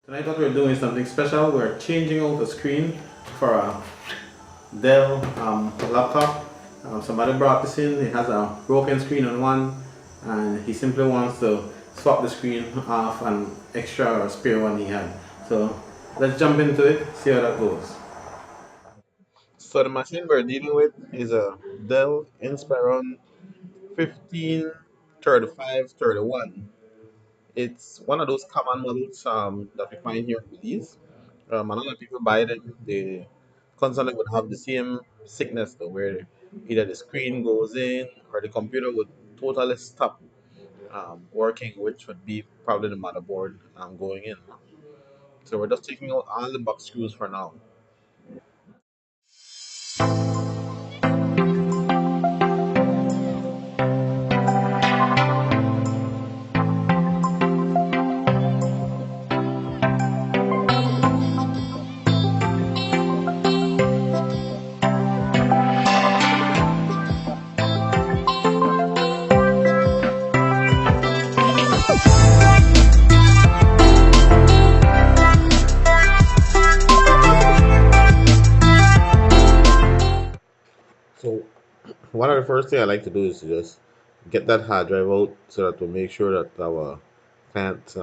Tonight what we're doing is something special. We're changing out the screen for a Dell laptop. Somebody brought this in. It has a broken screen on one, and he simply wants to swap the screen off an extra or spare one he had. So let's jump into it, see how that goes. So the machine we're dealing with is a Dell Inspiron 153531. It's one of those common models that we find here in Belize. A lot of people buy them. They constantly would have the same sickness though, where either the screen goes in or the computer would totally stop working, which would be probably the motherboard going in. So we're just taking out all the box screws for now. So one of the first thing I like to do is to just get that hard drive out so that we make sure that our client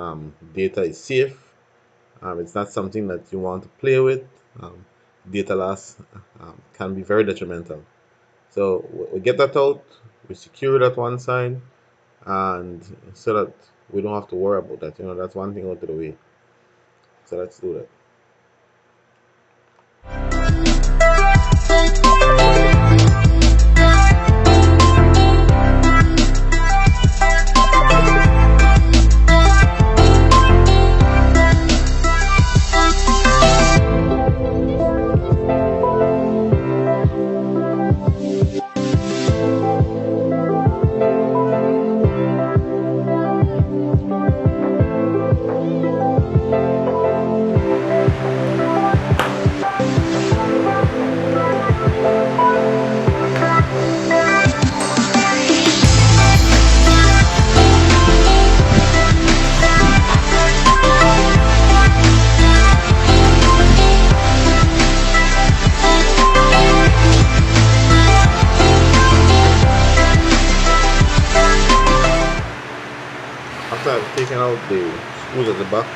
data is safe. It's not something that you want to play with. Um, Data loss can be very detrimental. So we get that out, we secure that one side, and so that we don't have to worry about that. That's one thing out of the way. So let's do that. After I've taken out the screws at the back,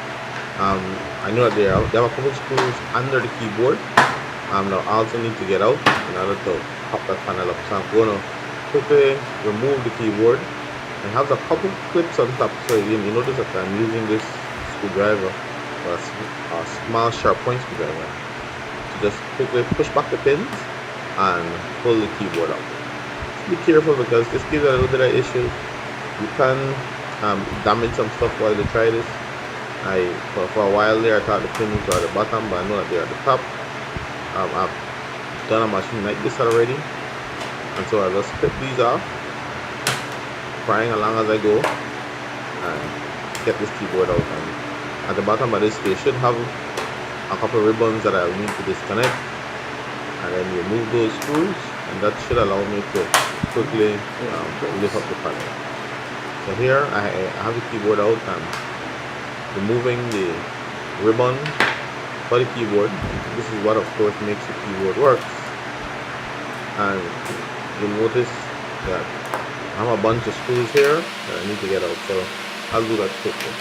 I know that they have a couple screws under the keyboard. Now I also need to get out in order to pop that panel up. So I'm going to quickly remove the keyboard. It has a couple clips on top. So again, you notice that I'm using this screwdriver, a small sharp point screwdriver, to just quickly push back the pins and pull the keyboard out. Be careful because this gives a little bit of issues. You can damage some stuff while you try this. For a while there I thought the pins were at the bottom, but I know that they're at the top. I've done a machine like this already, and so I just clip these off, prying along as I go, and get this keyboard out. And at the bottom of this, they should have a couple of ribbons that I'll need to disconnect, and then remove those screws, and that should allow me to quickly lift up the panel. So here I have the keyboard out and removing the ribbon for the keyboard. This is what of course makes the keyboard work. And you'll notice that I have a bunch of screws here that I need to get out, so I'll do that quickly.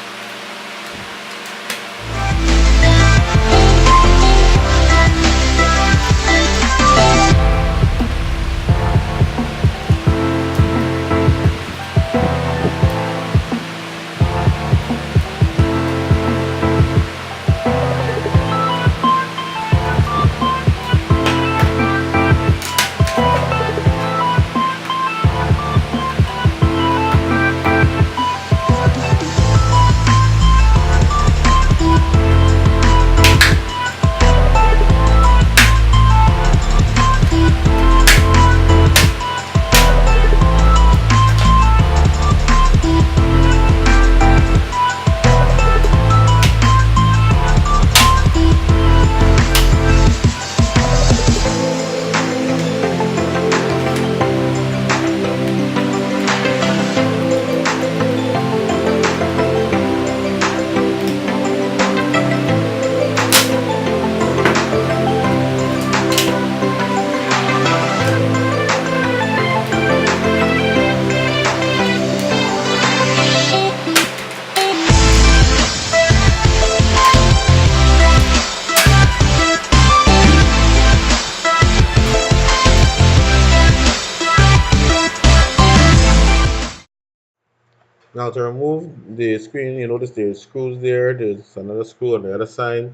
Now to remove the screen, you notice there's screws there, there's another screw on the other side,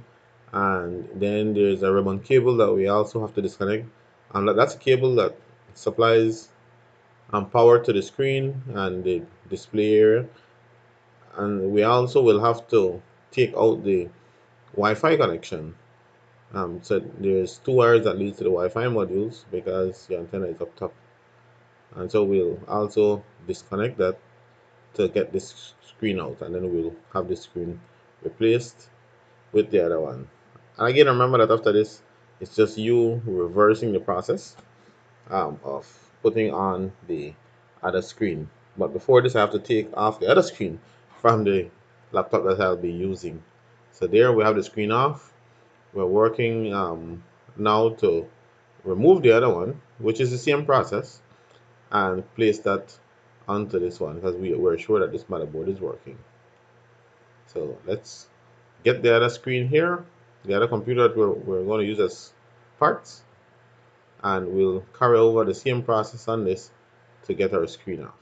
and then there's a ribbon cable that we also have to disconnect. And that's a cable that supplies power to the screen and the display area. And we also will have to take out the Wi-Fi connection. So there's two wires that leads to the Wi-Fi modules because the antenna is up top. And so we'll also disconnect that to get this screen out, and then we'll have this screen replaced with the other one. And again, remember that after this, it's just you reversing the process of putting on the other screen. But before this, I have to take off the other screen from the laptop that I'll be using. So there we have the screen off. We're working now to remove the other one, which is the same process, and place that onto this one because we're sure that this motherboard is working. So let's get the other screen here, the other computer that we're going to use as parts, and we'll carry over the same process on this to get our screen off.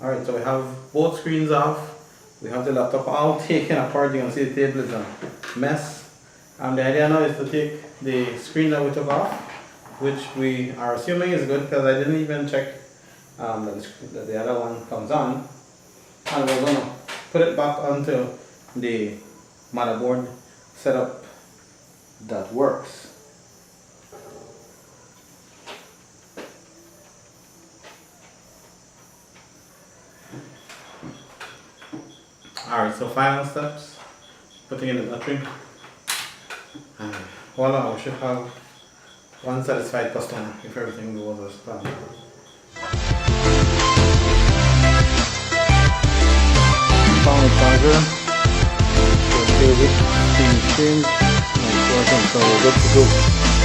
Alright, so we have both screens off. We have the laptop all taken apart. You can see the table is a mess. And the idea now is to take the screen that we took off, which we are assuming is good because I didn't even check that the other one comes on. And we're going to put it back onto the motherboard setup that works. Alright, so final steps, putting in the battery, and voila, we should have one satisfied customer if everything goes as planned. Found a charger, so here it is, screen, and it's working, so we're good to go.